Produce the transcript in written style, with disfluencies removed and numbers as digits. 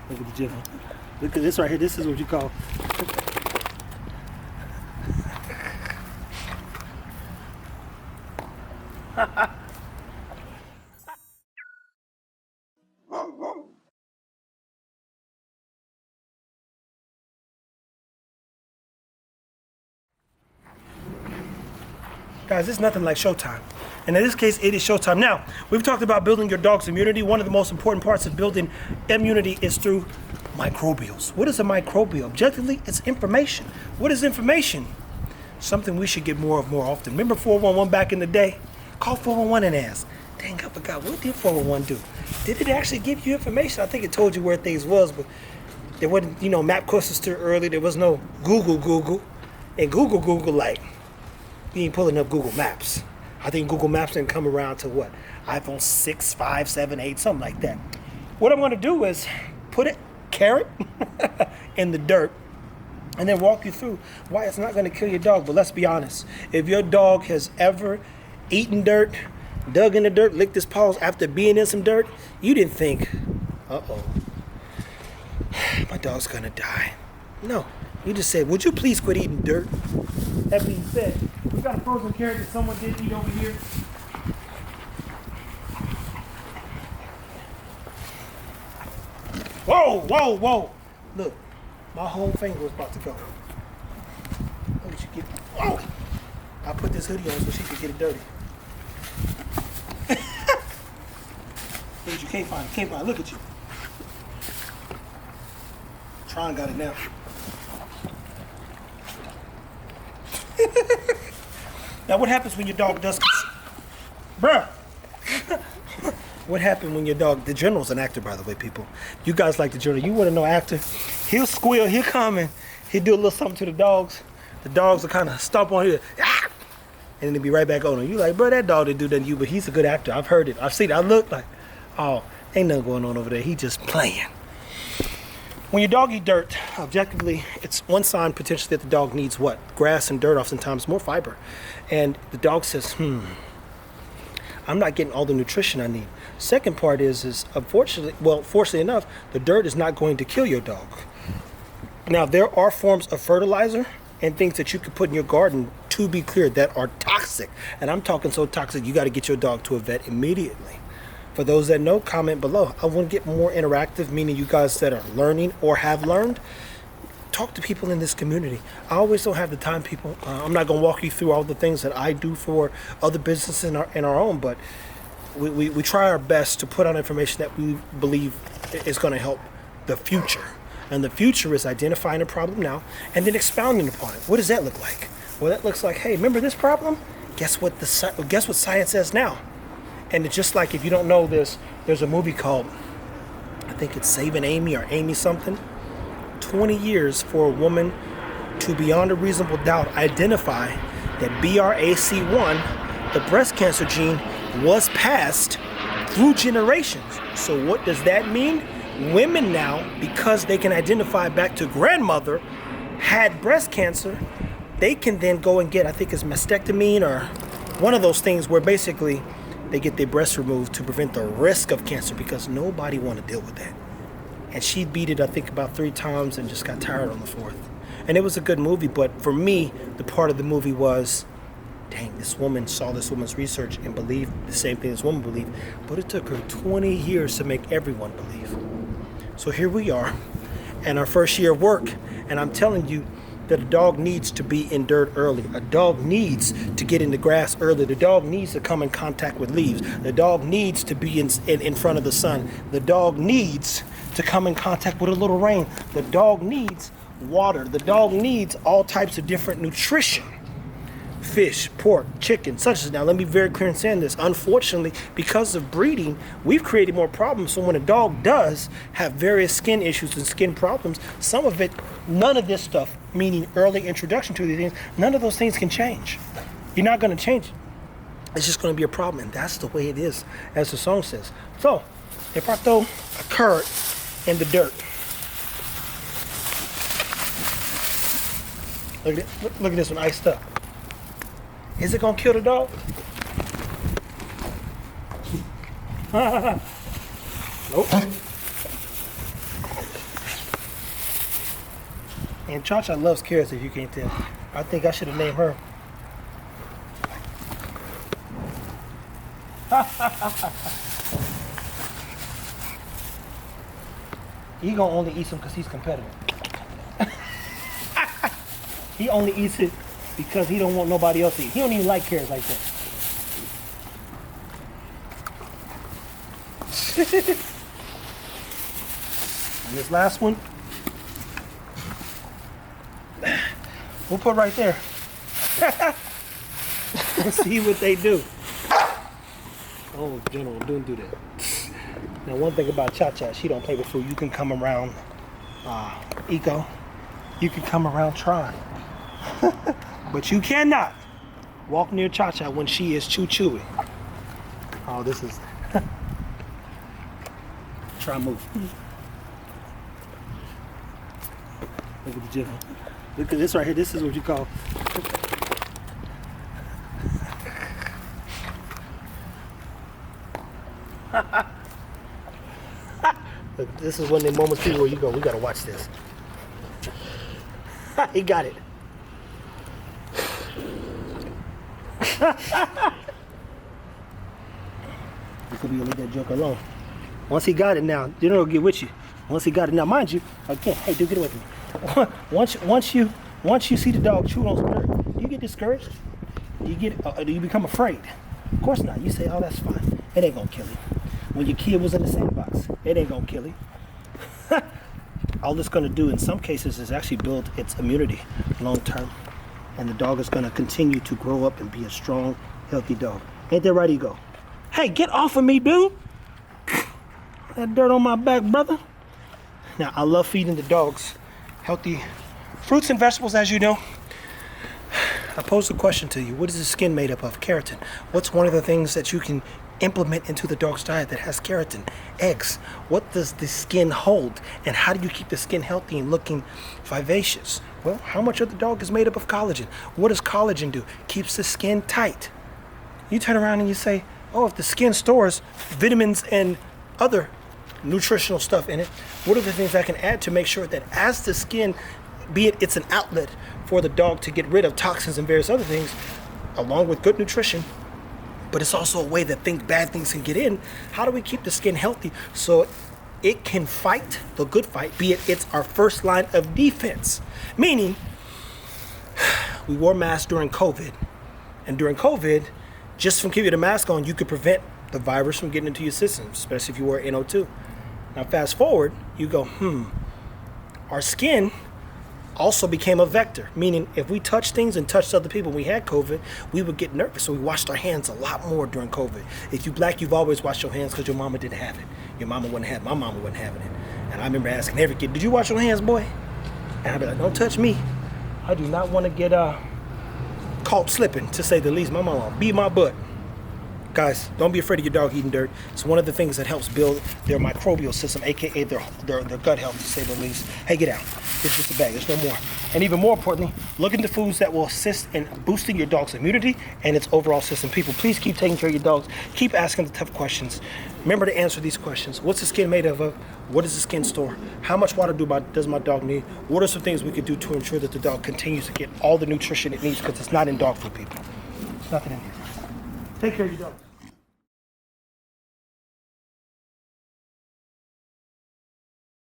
Look at the jiffle. Look at this right here. This is what you call. Guys, it's nothing like showtime. And in this case, it is showtime. Now, we've talked about building your dog's immunity. One of the most important parts of building immunity is through microbials. What is a microbial? Objectively, it's information. What is information? Something we should get more of more often. Remember 411 back in the day? Call 411 and ask, dang, I forgot, what did 411 do? Did it actually give you information? I think it told you where things was, but there wasn't, MapQuest was still early. There was no Google. And Google, like, you ain't pulling up Google Maps. I think Google Maps didn't come around to what? iPhone 6, 5, 7, 8, something like that. What I'm gonna do is put a carrot in the dirt and then walk you through why it's not gonna kill your dog. But let's be honest, if your dog has ever eaten dirt, dug in the dirt, licked his paws after being in some dirt, you didn't think, uh-oh, my dog's gonna die. No, you just said, would you please quit eating dirt? That being said, we got a frozen carrot that someone did eat over here. Whoa. Look, my whole finger was about to go. Look at you get, whoa. I put this hoodie on so she could get it dirty. Look at you, can't find it. Look at you. Tron got it now. Now, what happens when your dog does... Bruh! What happened when your dog... The General's an actor, by the way, people. You guys like the General. You want to know actor? He'll squeal, he'll come and he'll do a little something to the dogs. The dogs will kind of stomp on you. Ah! And then he'll be right back on him. You like, bro, that dog didn't do that to you, but he's a good actor. I've heard it. I've seen it. I look like, oh, ain't nothing going on over there. He just playing. When your dog eats dirt, objectively, it's one sign potentially that the dog needs what? Grass and dirt, oftentimes more fiber. And the dog says, I'm not getting all the nutrition I need. Second part is fortunately enough, the dirt is not going to kill your dog. Now, there are forms of fertilizer and things that you can put in your garden, to be clear, that are toxic. And I'm talking so toxic, you got to get your dog to a vet immediately. For those that know, comment below. I want to get more interactive, meaning you guys that are learning or have learned, talk to people in this community. I always don't have the time, people. I'm not going to walk you through all the things that I do for other businesses in our own, but we try our best to put out information that we believe is going to help the future. And the future is identifying a problem now and then expounding upon it. What does that look like? Well, that looks like, hey, remember this problem? Guess what science says now? And it's just like, if you don't know this, there's a movie called, I think it's Saving Amy or Amy something. 20 years for a woman to, beyond a reasonable doubt, identify that BRCA1, the breast cancer gene, was passed through generations. So what does that mean? Women now, because they can identify back to grandmother had breast cancer, they can then go and get, I think it's mastectomy or one of those things where basically they get their breasts removed to prevent the risk of cancer, because nobody want to deal with that. And she beat it, I think, about 3 times and just got tired on the 4th. And it was a good movie, but for me, the part of the movie was, dang, this woman saw this woman's research and believed the same thing this woman believed, but it took her 20 years to make everyone believe. So here we are, in our first year of work, and I'm telling you that a dog needs to be in dirt early. A dog needs to get in the grass early. The dog needs to come in contact with leaves. The dog needs to be in front of the sun. The dog needs to come in contact with a little rain. The dog needs water. The dog needs all types of different nutrition. Fish, pork, chicken, such as. Now, let me be very clear in saying this. Unfortunately, because of breeding, we've created more problems. So when a dog does have various skin issues and skin problems, some of it, none of this stuff, meaning early introduction to these things, none of those things can change. You're not going to change it. It's just going to be a problem, and that's the way it is, as the song says. So, if I throw a carrot in the dirt, look at this one iced up. Is it gonna kill the dog? Nope. And Cha-Cha loves carrots, if you can't tell. I think I should have named her. He gonna only eat some because he's competitive. He only eats it because he don't want nobody else to eat. He don't even like carrots like that. And this last one, we'll put right there. Let's see what they do. Oh, General, don't do that. Now, one thing about Cha-Cha, she don't play with food. You can come around Eco. You can come around Tron. But you cannot walk near Cha-Cha when she is chewy. Oh, this is... Try move. Look at the General. Look at this right here. This is what you call... Look, this is one of the moments people where you go, we gotta watch this. He got it. You could be leave that joke alone. Once he got it now, General will get with you. Once he got it now, mind you, again, hey, dude, get away from me. Once you see the dog chew on some dirt, do you get discouraged? Do you become afraid? Of course not. You say, oh, that's fine. It ain't gonna kill him. When your kid was in the sandbox, it ain't gonna kill him. All it's gonna do in some cases is actually build its immunity long term. And the dog is gonna continue to grow up and be a strong, healthy dog. Ain't that right, Ego? Hey, get off of me, dude. That dirt on my back, brother. Now, I love feeding the dogs healthy fruits and vegetables, as you know. I posed a question to you. What is the skin made up of? Keratin. What's one of the things that you can implement into the dog's diet that has keratin? Eggs. What does the skin hold? And how do you keep the skin healthy and looking vivacious? Well, how much of the dog is made up of collagen? What does collagen do? Keeps the skin tight. You turn around and you say, oh, if the skin stores vitamins and other nutritional stuff in it, what are the things I can add to make sure that as the skin, be it's an outlet for the dog to get rid of toxins and various other things, along with good nutrition, but it's also a way that bad things can get in. How do we keep the skin healthy so it can fight the good fight, be it's our first line of defense? Meaning, we wore masks during COVID, and during COVID, just from keeping the mask on, you could prevent the virus from getting into your system, especially if you wear NO2. Now fast forward, you go, our skin also became a vector, meaning if we touched things and touched other people when we had COVID, we would get nervous, so we washed our hands a lot more during COVID. If you're black, you've always washed your hands because your mama didn't have it. Your mama wouldn't have it. My mama wasn't having it. And I remember asking every kid, did you wash your hands, boy? And I'd be like, don't touch me. I do not want to get caught slipping, to say the least. My mama beat my butt. Guys, don't be afraid of your dog eating dirt. It's one of the things that helps build their microbial system, aka their gut health, to say the least. Hey, get out. It's just a bag. There's no more. And even more importantly, look into foods that will assist in boosting your dog's immunity and its overall system. People, please keep taking care of your dogs. Keep asking the tough questions. Remember to answer these questions. What's the skin made of? What does the skin store? How much water does my dog need? What are some things we could do to ensure that the dog continues to get all the nutrition it needs? Because it's not in dog food, people. There's nothing in here. Take care of your dog.